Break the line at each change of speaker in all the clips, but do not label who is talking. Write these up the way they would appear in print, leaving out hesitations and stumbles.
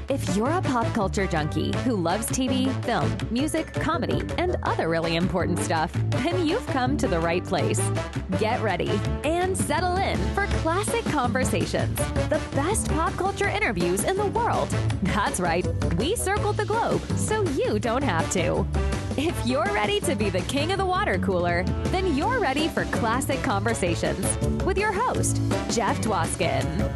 If you're a pop culture junkie who loves TV, film, music, comedy, and other really important stuff, then you've come to the right place. Get ready and settle in for Classic Conversations, the best pop culture interviews in the world. That's right, we circled the globe so you don't have to. If you're ready to be the king of the water cooler, then you're ready for Classic Conversations with your host, Jeff Dwoskin.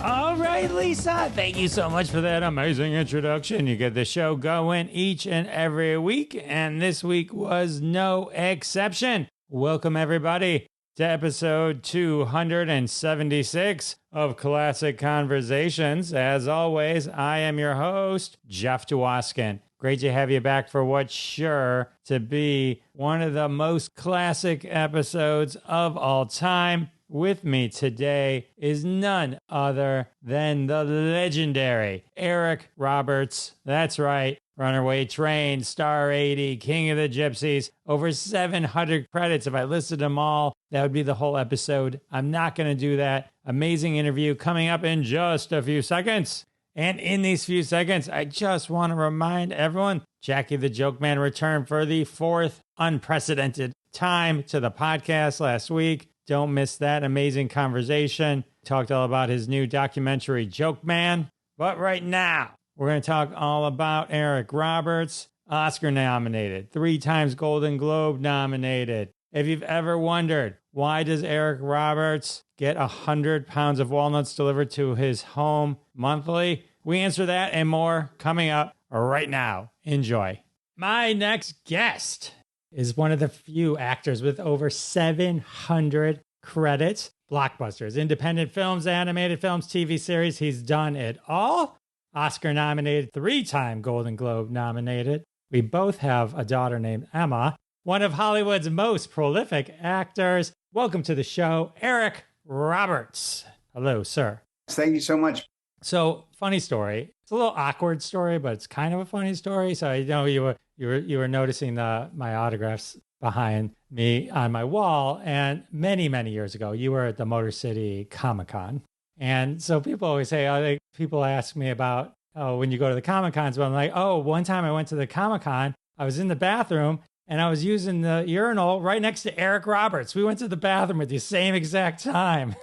All right, Lisa, thank you so much for that amazing introduction. You get the show going each and every week, and this week was no exception. Welcome, everybody, to episode 276 of Classic Conversations. As always, I am your host, Jeff Dwoskin. Great to have you back for what's sure to be one of the most classic episodes of all time. With me today is none other than the legendary Eric Roberts. That's right, Runaway Train, Star 80, King of the Gypsies, over 700 credits. If I listed them all, that would be the whole episode. I'm not going to do that. Amazing interview coming up in just a few seconds. And in these few seconds, I just want to remind everyone, Jackie the Joke Man returned for the fourth unprecedented time to the podcast last week. Don't miss that amazing conversation. Talked all about his new documentary, Joke Man. But right now, we're going to talk all about Eric Roberts, Oscar nominated, 3 times Golden Globe nominated. If you've ever wondered, why does Eric Roberts get 100 pounds of walnuts delivered to his home monthly? We answer that and more coming up right now. Enjoy. My next guest is one of the few actors with over 700 credits. Blockbusters, independent films, animated films, TV series. He's done it all. Oscar nominated, 3-time Golden Globe nominated. We both have a daughter named Emma, one of Hollywood's most prolific actors. Welcome to the show, Eric Roberts. Hello, sir.
Thank you so much.
So, funny story. It's a little awkward story, but it's kind of a funny story. So I know you were noticing my autographs behind me on my wall, and many years ago, you were at the Motor City Comic-Con. And so people always say, people ask me about, when you go to the Comic-Cons, but I'm like, one time I went to the Comic-Con, I was in the bathroom, and I was using the urinal right next to Eric Roberts. We went to the bathroom at the same exact time.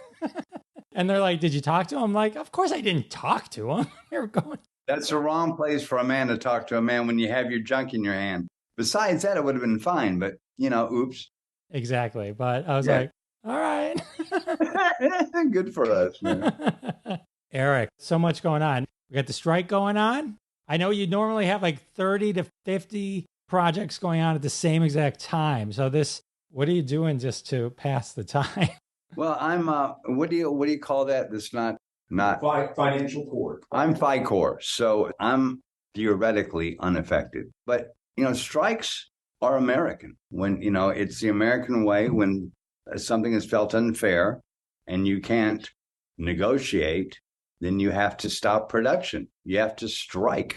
And they're like, did you talk to him? I'm like, of course I didn't talk to him. We were going.
That's the wrong place for a man to talk to a man when you have your junk in your hand. Besides that, it would have been fine, but, oops.
Exactly. But I was like, all right.
Good for us, man.
Eric, so much going on. We got the strike going on. I know you normally have like 30 to 50 projects going on at the same exact time. So what are you doing just to pass the time?
Well, I'm, what do you call that? That's not
financial court.
I'm FICOR, so I'm theoretically unaffected. But, strikes are American. When, it's the American way when something is felt unfair and you can't negotiate, then you have to stop production. You have to strike.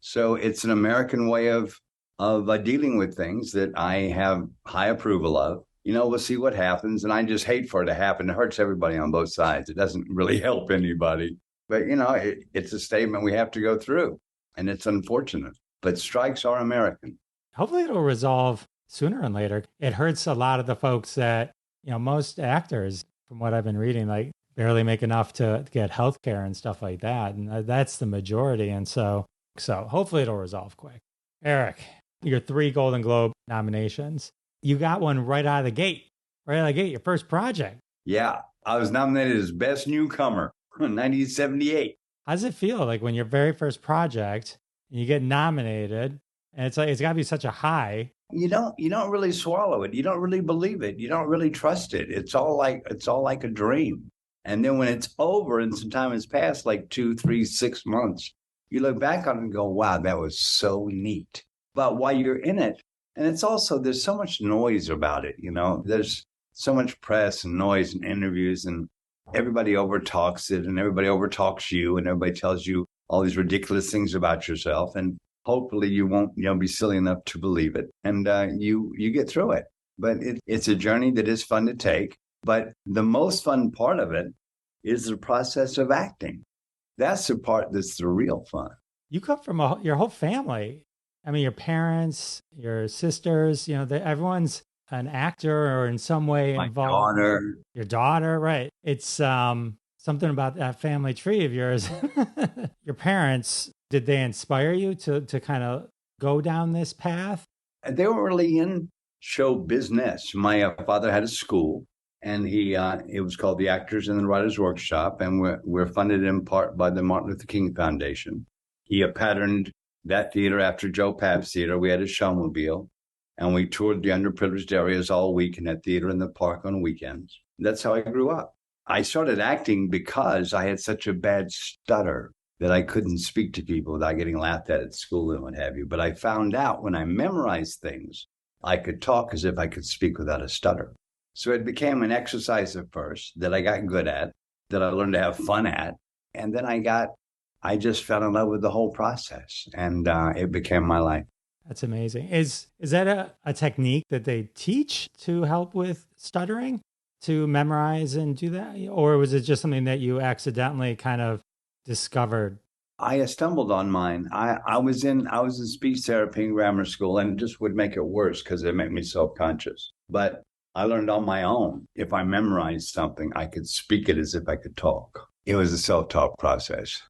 So it's an American way of dealing with things that I have high approval of. We'll see what happens. And I just hate for it to happen. It hurts everybody on both sides. It doesn't really help anybody. But, it's a statement we have to go through. And it's unfortunate. But strikes are American.
Hopefully it'll resolve sooner than later. It hurts a lot of the folks that, most actors, from what I've been reading, like barely make enough to get health care and stuff like that. And that's the majority. And so hopefully it'll resolve quick. Eric, your 3 Golden Globe nominations. You got one right out of the gate, your first project.
Yeah, I was nominated as Best Newcomer in 1978.
How does it feel like when your very first project and you get nominated and it's got to be such a high?
You don't really swallow it. You don't really believe it. You don't really trust it. It's all like a dream. And then when it's over and some time has passed, like 2, 3, 6 months, you look back on it and go, wow, that was so neat. But while you're in it, and it's also, there's so much noise about it, there's so much press and noise and interviews, and everybody overtalks it, and everybody overtalks you, and everybody tells you all these ridiculous things about yourself. And hopefully you won't, be silly enough to believe it. And you get through it. But it's a journey that is fun to take. But the most fun part of it is the process of acting. That's the part that's the real fun.
You come from your whole family. I mean, your parents, your sisters, everyone's an actor or in some way
My
involved.
daughter.
Your daughter, right? It's something about that family tree of yours. Your parents, did they inspire you to kind of go down this path?
They were really in show business. My father had a school, and it was called the Actors and the Writers Workshop, and we're funded in part by the Martin Luther King Foundation. He patterned that theater after Joe Papp's theater. We had a showmobile, and we toured the underprivileged areas all week in that theater in the park on weekends. That's how I grew up. I started acting because I had such a bad stutter that I couldn't speak to people without getting laughed at school and what have you. But I found out when I memorized things, I could talk as if I could speak without a stutter. So it became an exercise at first that I got good at, that I learned to have fun at. And then I just fell in love with the whole process, and it became my life.
That's amazing. Is that a technique that they teach to help with stuttering, to memorize and do that? Or was it just something that you accidentally kind of discovered?
I stumbled on mine. I was in speech therapy in grammar school, and it just would make it worse because it made me self-conscious. But I learned on my own. If I memorized something, I could speak it as if I could talk. It was a self-taught process.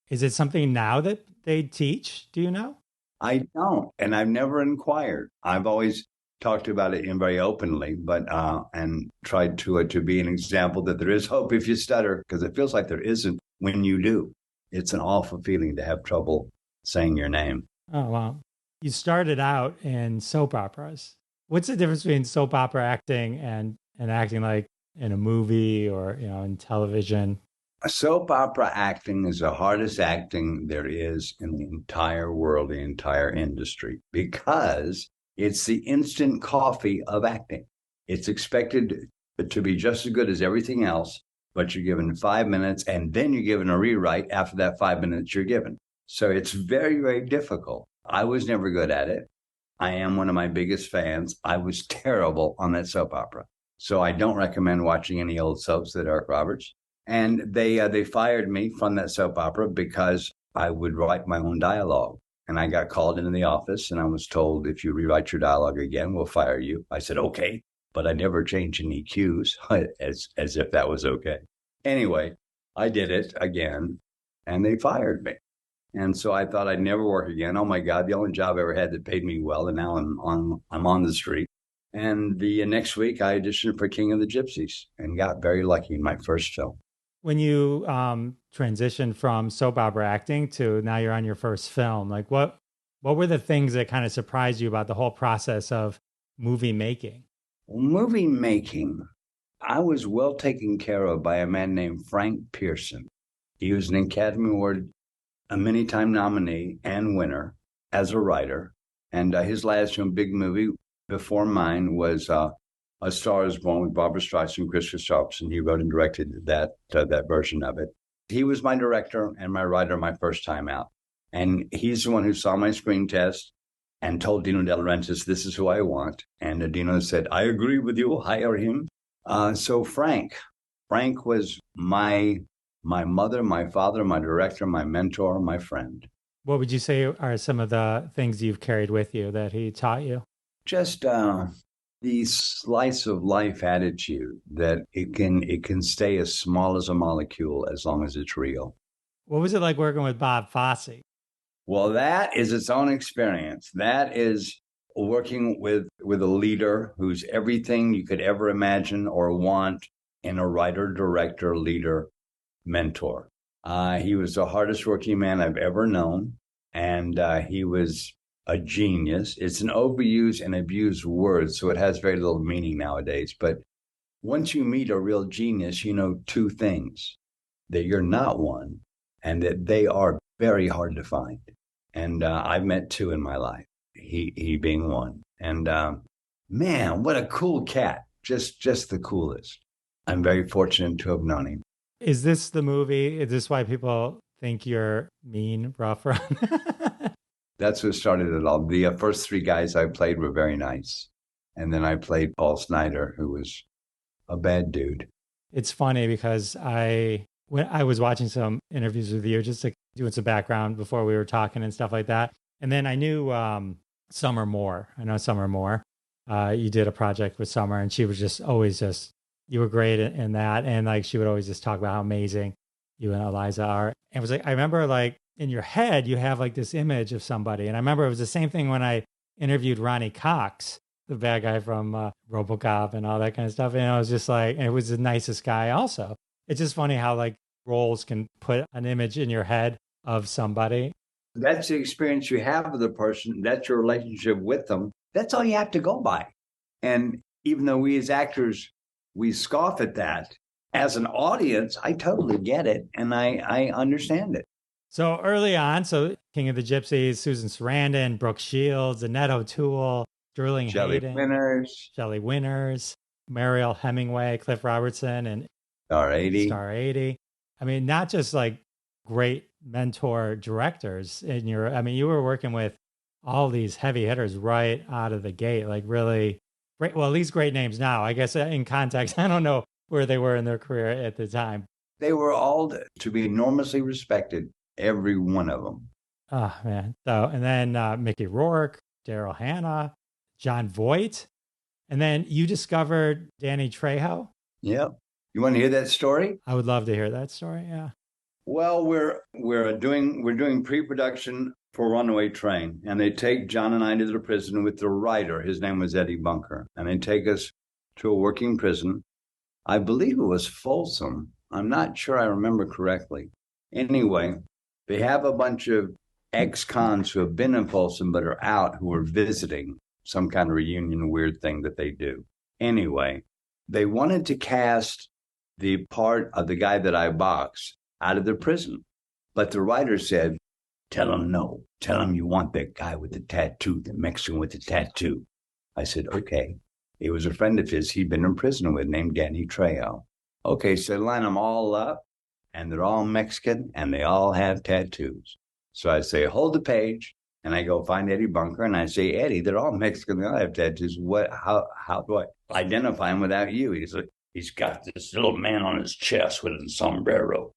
Is it something now that they teach? Do you know?
I don't, and I've never inquired. I've always talked about it very openly, but and tried to be an example that there is hope if you stutter, because it feels like there isn't when you do. It's an awful feeling to have trouble saying your name.
Oh, wow. You started out in soap operas. What's the difference between soap opera acting and acting like in a movie or, in television?
Soap opera acting is the hardest acting there is in the entire world, the entire industry, because it's the instant coffee of acting. It's expected to be just as good as everything else, but you're given 5 minutes, and then you're given a rewrite after that 5 minutes you're given. So it's very, very difficult. I was never good at it. I am one of my biggest fans. I was terrible on that soap opera. So I don't recommend watching any old soaps that Eric Roberts. And they fired me from that soap opera because I would write my own dialogue. And I got called into the office, and I was told, if you rewrite your dialogue again, we'll fire you. I said, okay, but I never changed any cues as if that was okay. Anyway, I did it again, and they fired me. And so I thought I'd never work again. Oh, my God, the only job I ever had that paid me well, and now I'm on the street. And the next week, I auditioned for King of the Gypsies and got very lucky in my first film.
When you transitioned from soap opera acting to now you're on your first film, like what were the things that kind of surprised you about the whole process of movie making?
Well, movie making, I was well taken care of by a man named Frank Pearson. He was an Academy Award, a many-time nominee and winner as a writer. And his last big movie before mine was A Star Is Born with Barbra Streisand and Chris Christopherson. He wrote and directed that version of it. He was my director and my writer my first time out. And he's the one who saw my screen test and told Dino De Laurentiis, this is who I want. And Dino said, I agree with you, hire him. So Frank was my mother, my father, my director, my mentor, my friend.
What would you say are some of the things you've carried with you that he taught you?
Just the slice of life attitude that it can stay as small as a molecule as long as it's real.
What was it like working with Bob Fossey?
Well, that is its own experience. That is working with a leader who's everything you could ever imagine or want in a writer, director, leader, mentor. He was the hardest working man I've ever known, and he was a genius. It's an overused and abused word, so it has very little meaning nowadays. But once you meet a real genius, you know two things: that you're not one, and that they are very hard to find. And I've met two in my life, he being one. And man, what a cool cat. Just the coolest. I'm very fortunate to have known him.
Is this the movie? Is this why people think you're mean, rough?
That's what started it all. The first three guys I played were very nice. And then I played Paul Snyder, who was a bad dude.
It's funny because I when I was watching some interviews with you, just like doing some background before we were talking and stuff like that. And then I knew Summer Moore. I know Summer Moore. You did a project with Summer, and she was just always just, you were great in that. And like, she would always just talk about how amazing you and Eliza are. And it was like, I remember like in your head, you have like this image of somebody. And I remember it was the same thing when I interviewed Ronnie Cox, the bad guy from RoboCop and all that kind of stuff. And I was just like, and it was the nicest guy also. It's just funny how like roles can put an image in your head of somebody.
That's the experience you have with a person. That's your relationship with them. That's all you have to go by. And even though we as actors, we scoff at that, as an audience, I totally get it. And I understand it.
So early on, so King of the Gypsies, Susan Sarandon, Brooke Shields, Annette O'Toole, Sterling Hayden, Shelley Winters, Mariel Hemingway, Cliff Robertson, and
Star 80.
I mean, not just like great mentor directors in your, I mean, you were working with all these heavy hitters right out of the gate, like really great. Well, these great names now, I guess in context, I don't know where they were in their career at the time.
They were all to be enormously respected, every one of them.
Oh, man. So, and then Mickey Rourke, Daryl Hannah, John Voight. And then you discovered Danny Trejo.
Yep. You want to hear that story?
I would love to hear that story. Yeah.
Well, we're doing pre-production for Runaway Train, and they take John and I to the prison with the writer. His name was Eddie Bunker, and they take us to a working prison. I believe it was Folsom. I'm not sure I remember correctly. Anyway, they have a bunch of ex-cons who have been in Folsom but are out, who are visiting, some kind of reunion weird thing that they do. Anyway, they wanted to cast the part of the guy that I box out of the prison. But the writer said, tell him no. Tell him you want that guy with the tattoo, the Mexican with the tattoo. I said, okay. It was a friend of his he'd been in prison with named Danny Trejo. Okay, so line them all up, and they're all Mexican, and they all have tattoos. So I say, hold the page, and I go find Eddie Bunker, and I say, Eddie, they're all Mexican, they all have tattoos. How do I identify him without you? He's like, he's got this little man on his chest with a sombrero.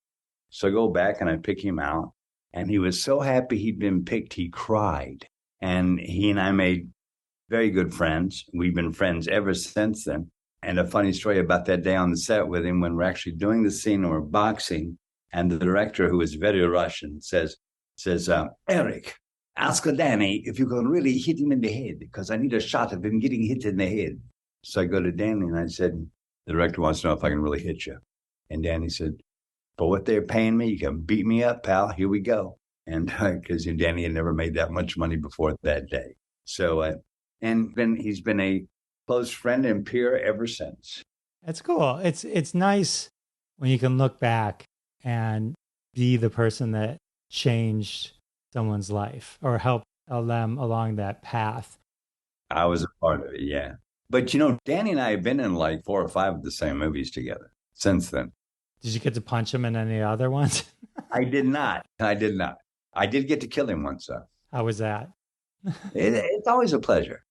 So I go back and I pick him out. And he was so happy he'd been picked, he cried. And he and I made very good friends. We've been friends ever since then. And a funny story about that day on the set with him, when we're actually doing the scene and we're boxing, and the director, who is very Russian, says, Eric, ask Danny if you can really hit him in the head, because I need a shot of him getting hit in the head. So I go to Danny and I said, the director wants to know if I can really hit you. And Danny said, for what they're paying me, you can beat me up, pal. Here we go. And because Danny had never made that much money before that day. So, he's been a close friend and peer ever since.
That's cool. It's nice when you can look back and be the person that changed someone's life or helped them along that path.
I was a part of it, yeah. But, Danny and I have been in like 4 or 5 of the same movies together since then.
Did you get to punch him in any other ones?
I did not. I did get to kill him once, though.
How was that?
It's always a pleasure.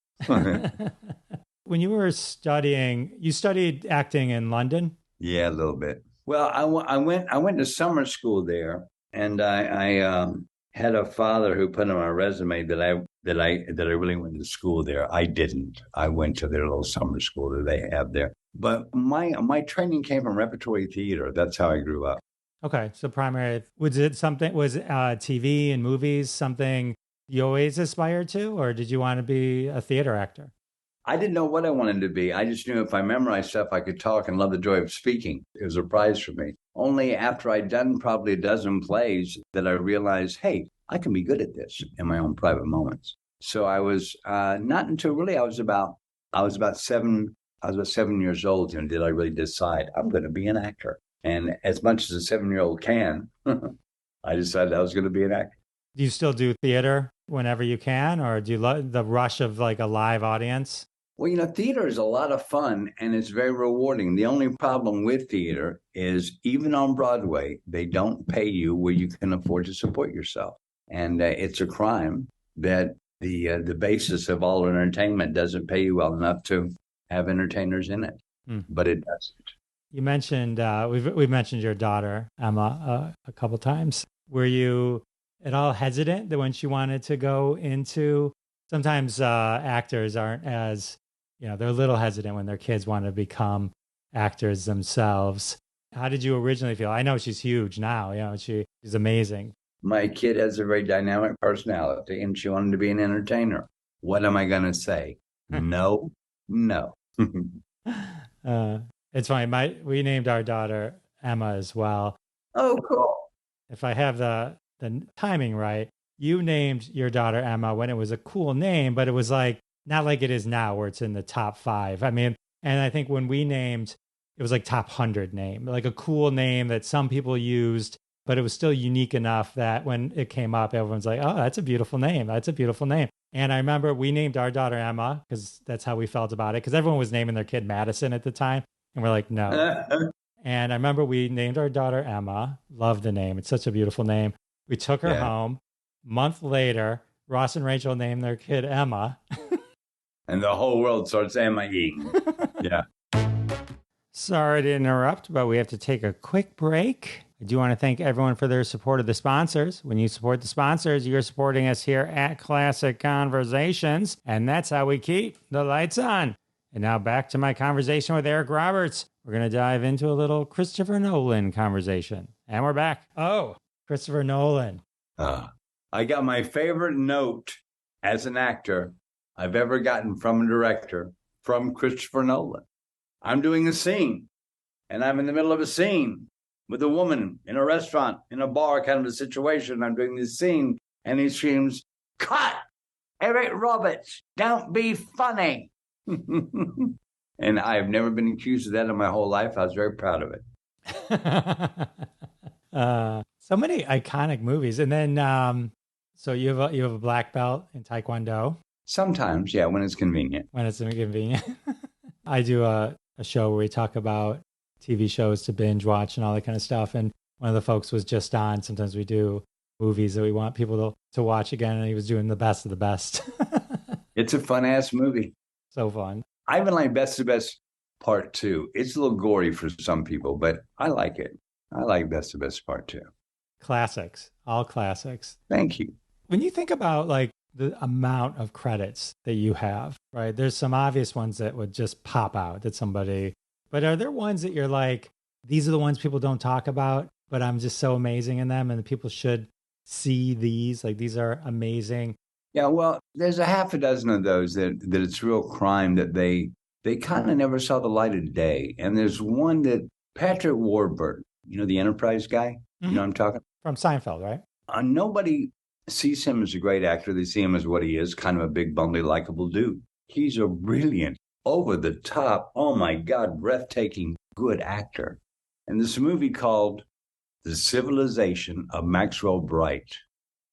When you were studying, you studied acting in London?
Yeah, a little bit. Well, I went to summer school there, and I had a father who put on my resume that I really went to school there. I didn't. I went to their little summer school that they have there. But my training came from repertory theater. That's how I grew up.
Okay, so primary, was TV and movies something you always aspired to, or did you want to be a theater actor?
I didn't know what I wanted to be. I just knew if I memorized stuff, I could talk and love the joy of speaking. It was a prize for me. Only after I'd done probably a dozen plays that I realized, hey, I can be good at this in my own private moments. So I was not until really I was about 7 years old, and did I really decide I'm going to be an actor. And as much as a 7-year-old can, I decided I was going to be an actor.
Do you still do theater whenever you can, or do you love the rush of like a live audience?
Well, theater is a lot of fun and it's very rewarding. The only problem with theater is even on Broadway, they don't pay you where you can afford to support yourself. And it's a crime that the basis of all entertainment doesn't pay you well enough to have entertainers in it, but it doesn't.
You mentioned we've mentioned your daughter Emma a couple times. Were you at all hesitant that when she wanted to go into? Sometimes actors aren't as they're a little hesitant when their kids want to become actors themselves. How did you originally feel? I know she's huge now. She's amazing.
My kid has a very dynamic personality, and she wanted to be an entertainer. What am I going to say? No.
It's funny. We named our daughter Emma as well.
Oh, cool.
If I have the timing right, you named your daughter Emma when it was a cool name, but it was like not like it is now where it's in the top 5. I mean, and I think when we named, it was like top 100 name, like a cool name that some people used, but it was still unique enough that when it came up, everyone's like, oh, that's a beautiful name. That's a beautiful name. And I remember we named our daughter Emma because that's how we felt about it, because everyone was naming their kid Madison at the time. And we're like, no. And I remember we named our daughter Emma. Love the name. It's such a beautiful name. We took her home. Month later, Ross and Rachel named their kid Emma.
And the whole world starts Emma-ing. Yeah.
Sorry to interrupt, but we have to take a quick break. I do want to thank everyone for their support of the sponsors. When you support the sponsors, you're supporting us here at Classic Conversations, and that's how we keep the lights on. And now back to my conversation with Eric Roberts. We're going to dive into a little Christopher Nolan conversation. And we're back. Oh, Christopher Nolan.
I got my favorite note as an actor I've ever gotten from a director from Christopher Nolan. I'm doing a scene, and I'm in the middle of a scene with a woman in a restaurant, in a bar kind of a situation. I'm doing this scene, and he screams, "Cut! Eric Roberts, don't be funny." And I've never been accused of that in my whole life. I was very proud of it.
So many iconic movies. And then, so you have a black belt in Taekwondo?
Sometimes, yeah, when it's convenient.
When it's convenient. I do a show where we talk about TV shows to binge watch and all that kind of stuff. And one of the folks was just on. Sometimes we do movies that we want people to watch again. And he was doing the best of the best.
It's a fun-ass movie.
So fun.
I even like Best of the Best Part 2. It's a little gory for some people, but I like it. I like Best of the Best Part 2.
Classics. All classics.
Thank you.
When you think about like the amount of credits that you have, right? There's some obvious ones that would just pop out that somebody, but are there ones that you're like, these are the ones people don't talk about, but I'm just so amazing in them and people should see these, like these are amazing?
Yeah, well, there's a half a dozen of those that it's real crime that they kind of never saw the light of day. And there's one that Patrick Warburton, the Enterprise guy, you know what I'm talking?
From Seinfeld, right?
Nobody sees him as a great actor. They see him as what he is, kind of a big, bumbly, likable dude. He's a brilliant, over the top, oh my God, breathtaking, good actor. And this movie called The Civilization of Maxwell Bright.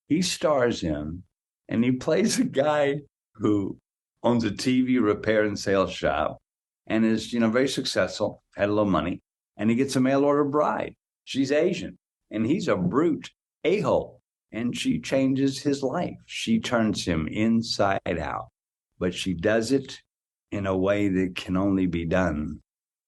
He stars in, and he plays a guy who owns a TV repair and sales shop and is, very successful, had a little money, and he gets a mail order bride. She's Asian, and he's a brute a-hole, and she changes his life. She turns him inside out, but she does it in a way that can only be done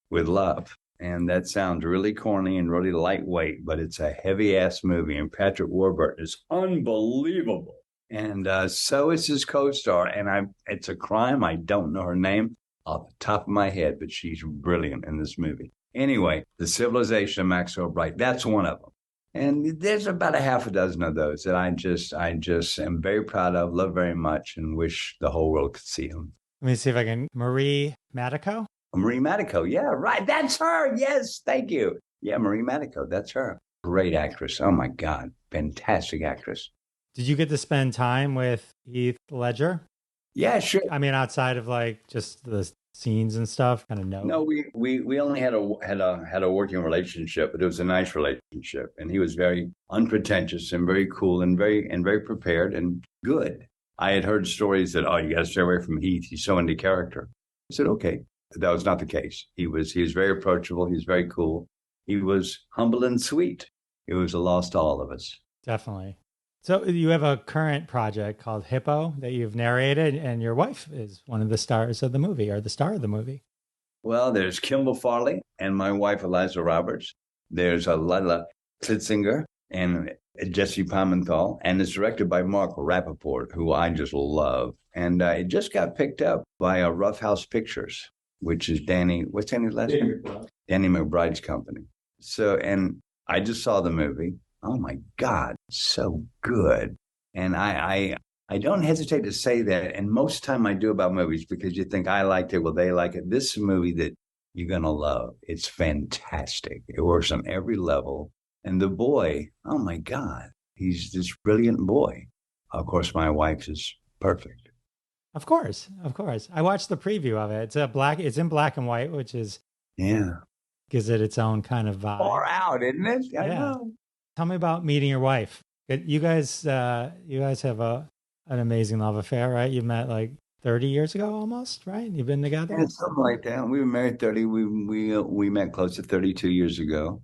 with love. And that sounds really corny and really lightweight, but it's a heavy-ass movie, and Patrick Warburton is unbelievable. And so is his co-star, and it's a crime. I don't know her name off the top of my head, but she's brilliant in this movie. Anyway, The Civilization of Maxwell Bright, that's one of them. And there's about a half a dozen of those that I just am very proud of, love very much, and wish the whole world could see them.
Let me see if I can. Marie Matico?
Marie Matico, yeah, right. That's her. Yes, thank you. Yeah, Marie Matico, that's her. Great actress. Oh, my God. Fantastic actress.
Did you get to spend time with Heath Ledger?
Yeah, sure.
I mean, outside of like just the scenes and stuff, kind of know.
No, we only had a working relationship, but it was a nice relationship, and he was very unpretentious and very cool and very prepared and good. I had heard stories that you got to stay away from Heath. He's so into character. I said okay. That was not the case. He was very approachable. He was very cool. He was humble and sweet. It was a loss to all of us.
Definitely. So you have a current project called Hippo that you've narrated, and your wife is one of the stars of the movie, or the star of the movie.
Well, there's Kimball Farley and my wife, Eliza Roberts. There's Lila Klitzinger and Jesse Pimentel. And it's directed by Mark Rapaport, who I just love. And it just got picked up by Rough House Pictures, which is what's Danny's last name? Danny McBride's company. So, and I just saw the movie. Oh my God, so good. And I don't hesitate to say that. And most time I do about movies because you think I liked it, well, they like it. This is a movie that you're going to love. It's fantastic. It works on every level. And the boy, oh my God, he's this brilliant boy. Of course, my wife is perfect.
Of course. I watched the preview of it. It's in black and white, which is gives it its own kind of vibe.
Far out, isn't it? I know.
Tell me about meeting your wife. You guys have an amazing love affair, right? You met like 30 years ago almost, right? You've been together?
Yeah, something like that. We were married 30. We met close to 32 years ago,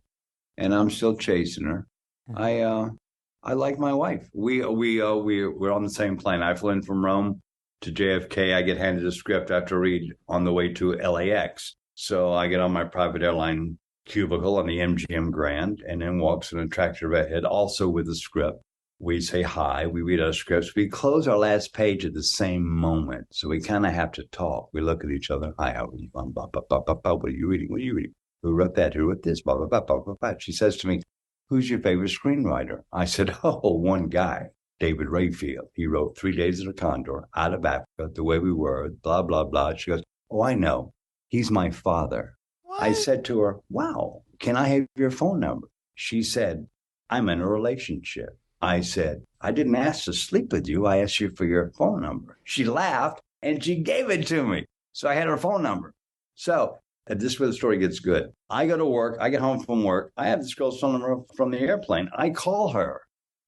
and I'm still chasing her. I like my wife. We're on the same plane. I flew in from Rome to JFK. I get handed a script I have to read on the way to LAX. So I get on my private airline cubicle on the MGM Grand, and then walks an attractive redhead, also with a script. We say hi, we read our scripts. We close our last page at the same moment. So we kind of have to talk. We look at each other. Hi, how are you? What are you reading? What are you reading? Who wrote that? Who wrote this? Blah, blah, blah, blah, blah, blah. She says to me, who's your favorite screenwriter? I said, one guy, David Rayfield. He wrote 3 Days of the Condor, Out of Africa, The Way We Were, blah, blah, blah. She goes, oh, I know. He's my father. What? I said to her, wow, can I have your phone number? She said, I'm in a relationship. I said, I didn't ask to sleep with you. I asked you for your phone number. She laughed and she gave it to me. So I had her phone number. So this is where the story gets good. I go to work. I get home from work. I have this girl's phone number from the airplane. I call her.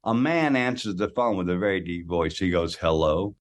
A man answers the phone with a very deep voice. He goes, hello.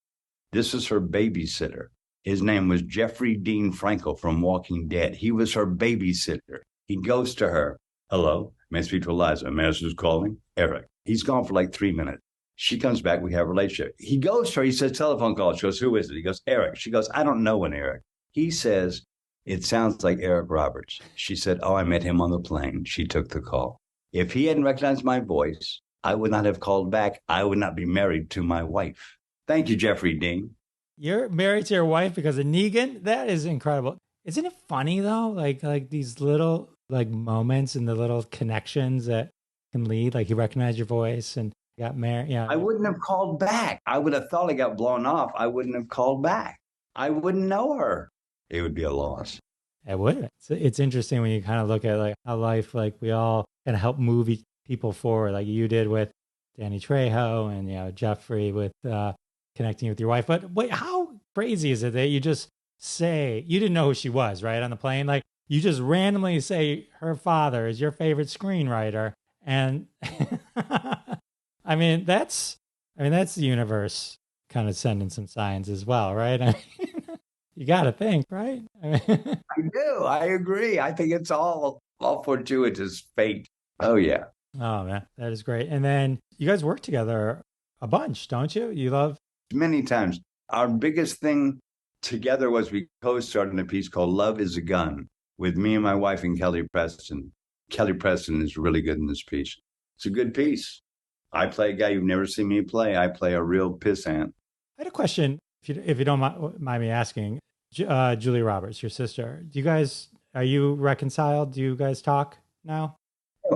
This is her babysitter. His name was Jeffrey Dean Franco from Walking Dead. He was her babysitter. He goes to her. Hello, may I speak to Eliza? May I ask who's calling? Eric. He's gone for like 3 minutes. She comes back. We have a relationship. He goes to her. He says, telephone call. She goes, who is it? He goes, Eric. She goes, I don't know an Eric. He says, it sounds like Eric Roberts. She said, oh, I met him on the plane. She took the call. If he hadn't recognized my voice, I would not have called back. I would not be married to my wife. Thank you, Jeffrey Dean.
You're married to your wife because of Negan? That is incredible. Isn't it funny though? Like these little like moments and the little connections that can lead. Like he recognized your voice and got married. Yeah.
I wouldn't have called back. I would have thought I got blown off. I wouldn't have called back. I wouldn't know her. It would be a loss.
It would. It's interesting when you kind of look at like how life, like we all kind of help move people forward, like you did with Danny Trejo and Jeffrey with connecting with your wife. But wait, how crazy is it that you just say you didn't know who she was, right, on the plane? Like you just randomly say her father is your favorite screenwriter, and I mean that's the universe kind of sending some signs as well, right? I mean, you got to think, right?
I do. I agree. I think it's all fortuitous fate. Oh yeah.
Oh man, that is great. And then you guys work together a bunch, don't you? You love
many times. Our biggest thing together was we co-starred in a piece called Love is a Gun with me and my wife and Kelly Preston. Kelly Preston is really good in this piece. It's a good piece. I play a guy you've never seen me play. I play a real pissant.
I had a question, if you don't mind me asking. Julie Roberts, your sister, are you reconciled? Do you guys talk now?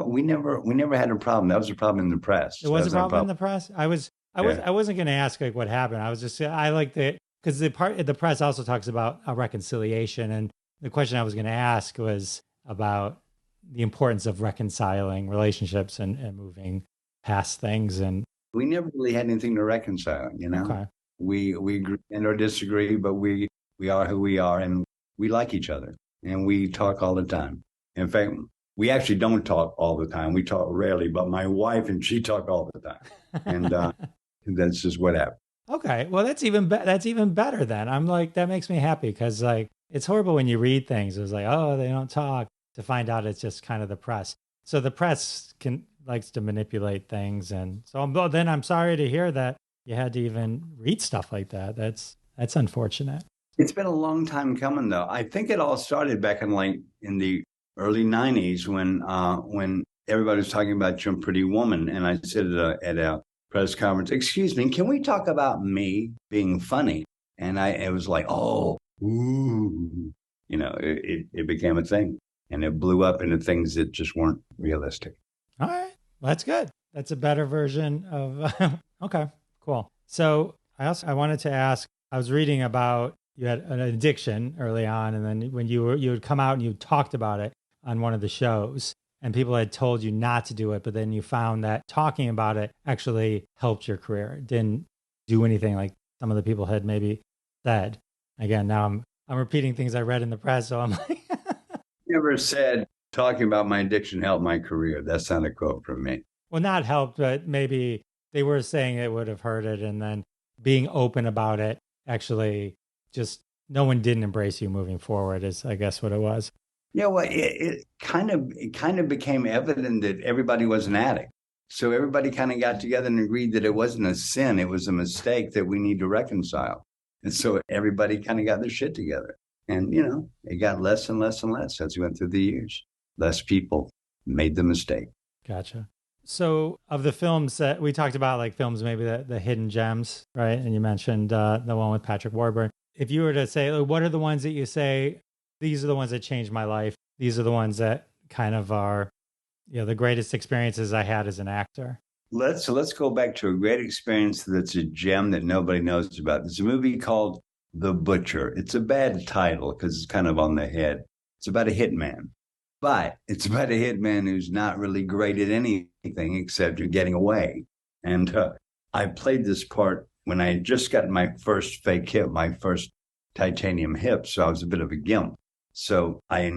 We never had a problem. That was a problem in the press.
It was a problem in the press? I wasn't going to ask like what happened. I was just, I like the, because the press also talks about a reconciliation. And the question I was going to ask was about the importance of reconciling relationships and moving past things. And
we never really had anything to reconcile, Okay. We agree and or disagree, but we are who we are and we like each other and we talk all the time. In fact, we actually don't talk all the time. We talk rarely, but my wife and she talk all the time. And that's just what happened.
Okay. Well, that's even better then. I'm like, that makes me happy because like, it's horrible when you read things. It's like, oh, they don't talk, to find out it's just kind of the press. So the press likes to manipulate things. And so then I'm sorry to hear that you had to even read stuff like that. That's unfortunate.
It's been a long time coming, though. I think it all started back in the early '90s when everybody was talking about Your Pretty Woman, and I said at a press conference, "Excuse me, can we talk about me being funny?" And it was like, "Oh, ooh," it became a thing, and it blew up into things that just weren't realistic.
All right, that's good. That's a better version of. Okay, cool. So I wanted to ask. I was reading about you had an addiction early on, and then when you would come out and you talked about it on one of the shows, and people had told you not to do it, but then you found that talking about it actually helped your career. It didn't do anything like some of the people had maybe said. Again, now I'm repeating things I read in the press, so I'm like,
Never said talking about my addiction helped my career. That's not a quote from me.
well, not helped, but maybe they were saying it would have hurt it, and then being open about it actually just no one didn't embrace you moving forward is I guess what it was.
Yeah, well, it kind of became evident that everybody was an addict. So everybody kind of got together and agreed that it wasn't a sin, it was a mistake that we need to reconcile. And so everybody kind of got their shit together. And, it got less and less and less as we went through the years. Less people made the mistake.
Gotcha. So of the films that we talked about, like films, maybe the hidden gems, right? And you mentioned the one with Patrick Warburton. If you were to say, like, what are the ones that you say, these are the ones that changed my life. These are the ones that kind of are, the greatest experiences I had as an actor.
Let's go back to a great experience that's a gem that nobody knows about. There's a movie called The Butcher. It's a bad title because it's kind of on the head. It's about a hitman. But it's about a hitman who's not really great at anything except you're getting away. And I played this part when I had just got my first fake hip, my first titanium hip. So I was a bit of a gimp. So I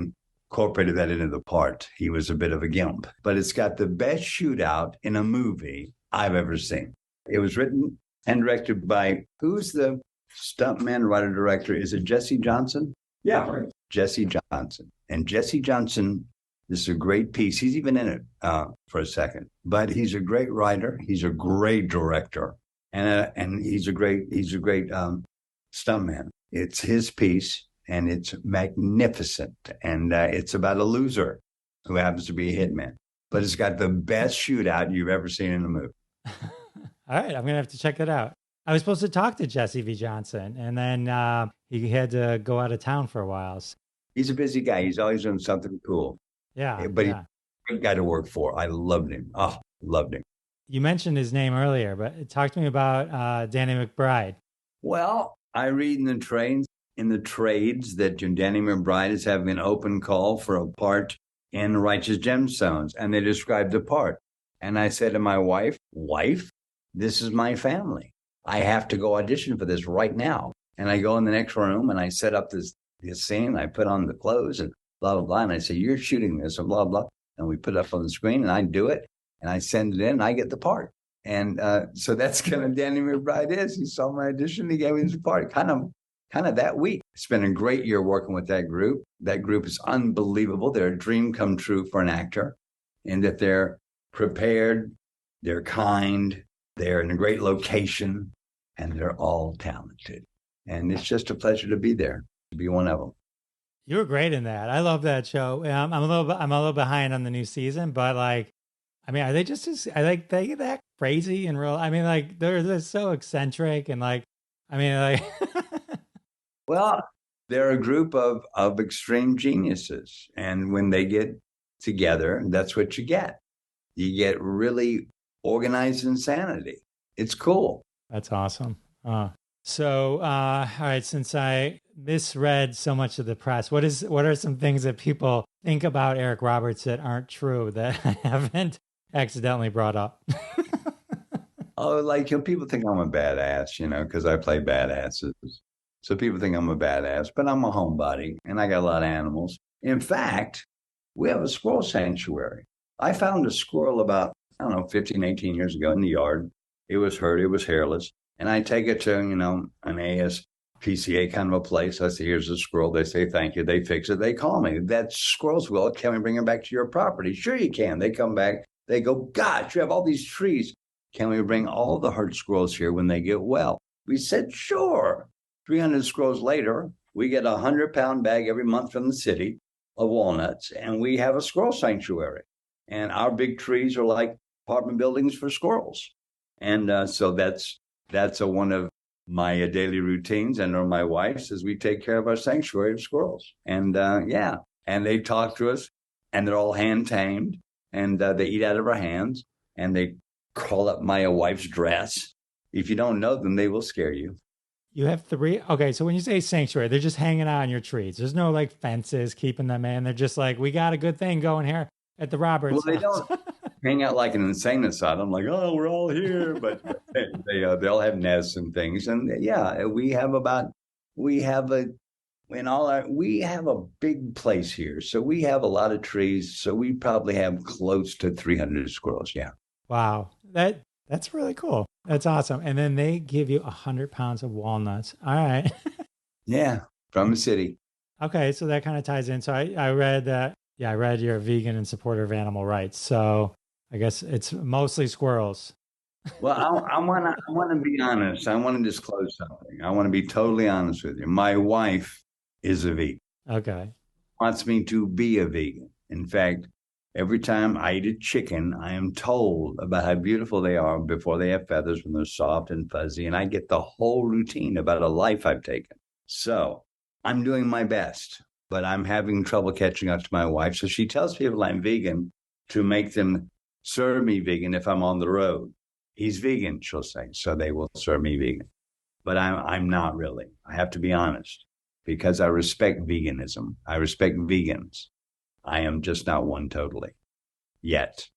incorporated that into the part. He was a bit of a gimp. But it's got the best shootout in a movie I've ever seen. It was written and directed by, who's the stuntman, writer, director? Is it Jesse Johnson?
Yeah, right.
Jesse Johnson. And Jesse Johnson, this is a great piece. He's even in it for a second, but he's a great writer. He's a great director, and he's a great stuntman. It's his piece, and it's magnificent. And it's about a loser who happens to be a hitman, but it's got the best shootout you've ever seen in a movie.
All right, I'm gonna have to check that out. I was supposed to talk to Jesse V. Johnson, and then he had to go out of town for a while.
He's a busy guy. He's always doing something cool.
Yeah,
but he's a great guy to work for. I loved him. Oh, loved him.
You mentioned his name earlier, but talk to me about Danny McBride.
Well, I read in the trades that Danny McBride is having an open call for a part in Righteous Gemstones, and they described the part. And I said to my wife, this is my family. I have to go audition for this right now. And I go in the next room and I set up this scene. I put on the clothes and blah, blah, blah. And I say, you're shooting this and blah, blah. And we put it up on the screen and I do it and I send it in and I get the part. And so that's kind of Danny McBride is. He saw my audition. He gave me the part kind of that week. It's been a great year working with that group. That group is unbelievable. They're a dream come true for an actor in that they're prepared, they're kind, they're in a great location, and they're all talented. And it's just a pleasure to be there, to be one of them.
You were great in that. I love that show. I'm a little behind on the new season, but are they just they that crazy and real? They're so eccentric and
Well, they're a group of extreme geniuses. And when they get together, that's what you get. You get really organized insanity. It's cool.
That's awesome. So, all right, since I misread so much of the press, what are some things that people think about Eric Roberts that aren't true that I haven't accidentally brought up?
People think I'm a badass, because I play badasses. So people think I'm a badass, but I'm a homebody and I got a lot of animals. In fact, we have a squirrel sanctuary. I found a squirrel about, 15, 18 years ago in the yard. It was hurt. It was hairless. And I take it to, an ASPCA kind of a place. I say, here's a squirrel. They say, thank you. They fix it. They call me. That squirrel's well, can we bring him back to your property? Sure you can. They come back. They go, gosh, you have all these trees. Can we bring all the hurt squirrels here when they get well? We said, sure. 300 scrolls later, we get a 100-pound bag every month from the city of walnuts, and we have a squirrel sanctuary. And our big trees are like apartment buildings for squirrels. And so that's one of my daily routines, and or my wife's, is we take care of our sanctuary of squirrels. And and they talk to us, and they're all hand tamed, and they eat out of our hands, and they crawl up my wife's dress. If you don't know them, they will scare you.
You have 3. Okay, so when you say sanctuary, they're just hanging out on your trees. There's no like fences keeping them in. They're just like, we got a good thing going here at the Roberts.
Well, they don't hang out like an insane asylum, like, oh, we're all here. But they'll have nests and things. And we have a big place here. So we have a lot of trees. So we probably have close to 300 squirrels. Yeah.
Wow. That's really cool. That's awesome. And then they give you 100 pounds of walnuts. All right.
Yeah. From the city.
Okay. So that kind of ties in. So I read that. Yeah, I read you're a vegan and supporter of animal rights. So I guess it's mostly squirrels.
Well, I want to be honest. I want to disclose something. I want to be totally honest with you. My wife is a vegan.
Okay.
Wants me to be a vegan. In fact, every time I eat a chicken, I am told about how beautiful they are before they have feathers, when they're soft and fuzzy. And I get the whole routine about a life I've taken. So I'm doing my best, but I'm having trouble catching up to my wife. So she tells people I'm vegan to make them serve me vegan if I'm on the road. He's vegan, she'll say, so they will serve me vegan. But I'm not really. I have to be honest, because I respect veganism. I respect vegans. I am just not one totally yet.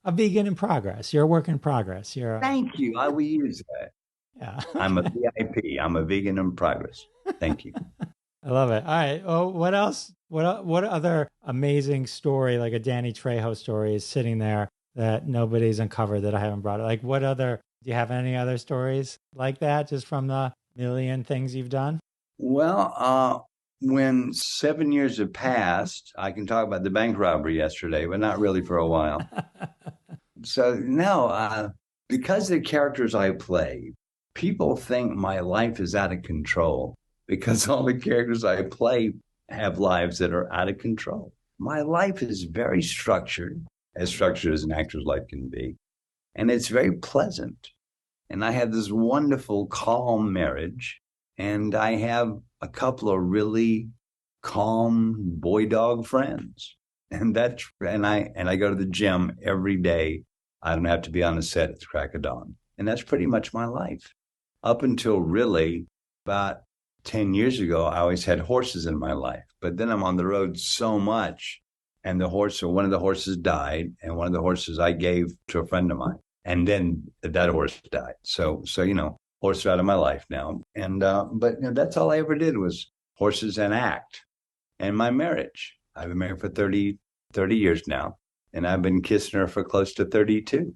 A vegan in progress. You're a work in progress.
Thank you. I will use that.
Yeah.
I'm a VIP. I'm a vegan in progress. Thank you.
I love it. All right. Oh, what else? What other amazing story, like a Danny Trejo story, is sitting there that nobody's uncovered that I haven't brought? Like, do you have any other stories like that, just from the million things you've done?
Well, when 7 years have passed, I can talk about the bank robbery yesterday, but not really for a while. So no, because the characters I play, people think my life is out of control, because all the characters I play have lives that are out of control. My life is very structured as an actor's life can be. And it's very pleasant. And I have this wonderful, calm marriage. And I have a couple of really calm boy dog friends. And I go to the gym every day. I don't have to be on the set at the crack of dawn. And that's pretty much my life. Up until really about 10 years ago, I always had horses in my life. But then I'm on the road so much, and one of the horses died, and one of the horses I gave to a friend of mine. And then that horse died. So horses are out of my life now. And but that's all I ever did was horses and act. And my marriage. I've been married for 30 years now, and I've been kissing her for close to 32.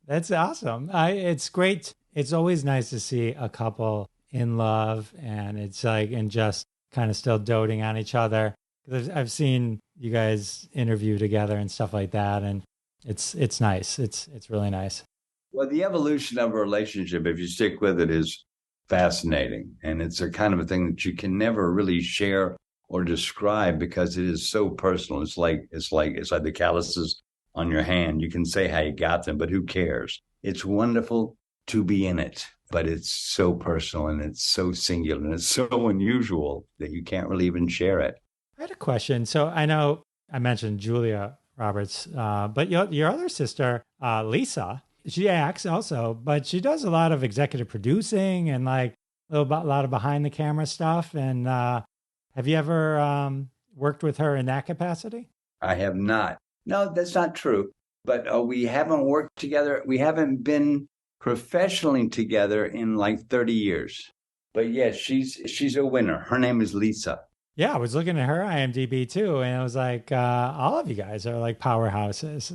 That's awesome. It's great. It's always nice to see a couple in love, and it's like, and just kind of still doting on each other. I've seen you guys interview together and stuff like that, and it's nice. It's really nice.
Well, the evolution of a relationship, if you stick with it, is fascinating, and it's a kind of a thing that you can never really share or describe, because it is so personal. It's like the calluses on your hand. You can say how you got them, but who cares? It's wonderful to be in it, but it's so personal, and it's so singular, and it's so unusual that you can't really even share it.
I had a question. So I know I mentioned Julia Roberts, but your other sister, Lisa, she acts also, but she does a lot of executive producing and like a lot of behind the camera stuff. And have you ever worked with her in that capacity?
I have not. No, that's not true. But we haven't worked together. We haven't been professionally together in like 30 years. But yes, she's a winner. Her name is Lisa.
Yeah, I was looking at her IMDb too, and I was like, all of you guys are like powerhouses.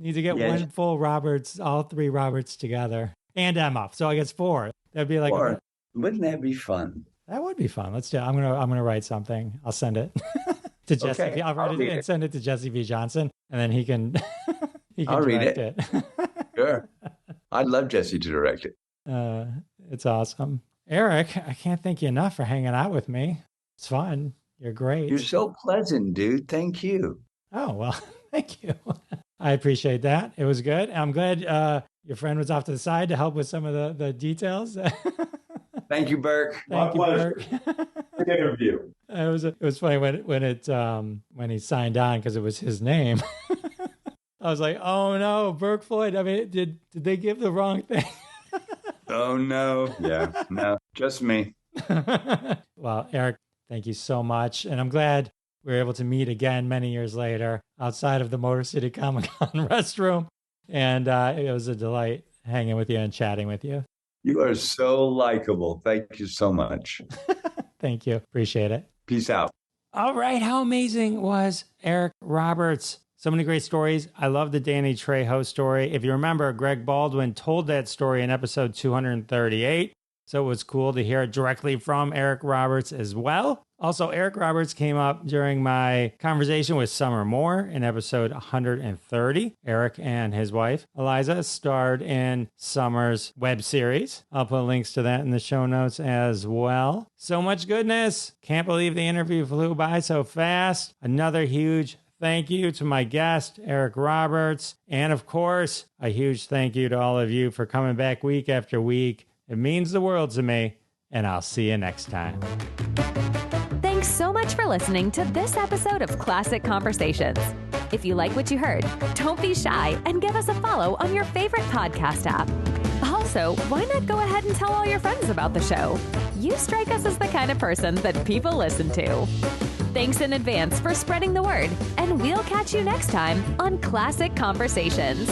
Need to get one full Roberts, all three Roberts together, and Emma. So I guess 4. That'd be like
4. Wouldn't that be fun?
That would be fun. Let's do it. I'm gonna write something. I'll send it to Jesse.
Okay,
I'll write it and send it to Jesse V. Johnson, and then he can
I'll
direct
read it. Sure. I'd love Jesse to direct it.
It's awesome. Eric, I can't thank you enough for hanging out with me. It's fun. You're great.
You're so pleasant, dude. Thank you.
Oh, well, thank you. I appreciate that. It was good. I'm glad your friend was off to the side to help with some of the details.
Thank you, Burke.
Thank you,
pleasure.
Burke.
Good interview.
It was funny when he signed on because it was his name. I was like, oh no, Burke Floyd. I mean, did they give the wrong thing?
Oh no. Yeah, no, just me.
Well, Eric, thank you so much. And I'm glad we were able to meet again many years later outside of the Motor City Comic Con restroom. And it was a delight hanging with you and chatting with you.
You are so likable. Thank you so much.
Thank you. Appreciate it.
Peace out.
All right. How amazing was Eric Roberts? So many great stories. I love the Danny Trejo story. If you remember, Greg Baldwin told that story in episode 238. So it was cool to hear it directly from Eric Roberts as well. Also, Eric Roberts came up during my conversation with Summer Moore in episode 130. Eric and his wife, Eliza, starred in Summer's web series. I'll put links to that in the show notes as well. So much goodness. Can't believe the interview flew by so fast. Another huge thank you to my guest, Eric Roberts. And of course, a huge thank you to all of you for coming back week after week. It means the world to me, and I'll see you next time.
Thanks so much for listening to this episode of Classic Conversations. If you like what you heard, don't be shy and give us a follow on your favorite podcast app. Also, why not go ahead and tell all your friends about the show? You strike us as the kind of person that people listen to. Thanks in advance for spreading the word, and we'll catch you next time on Classic Conversations.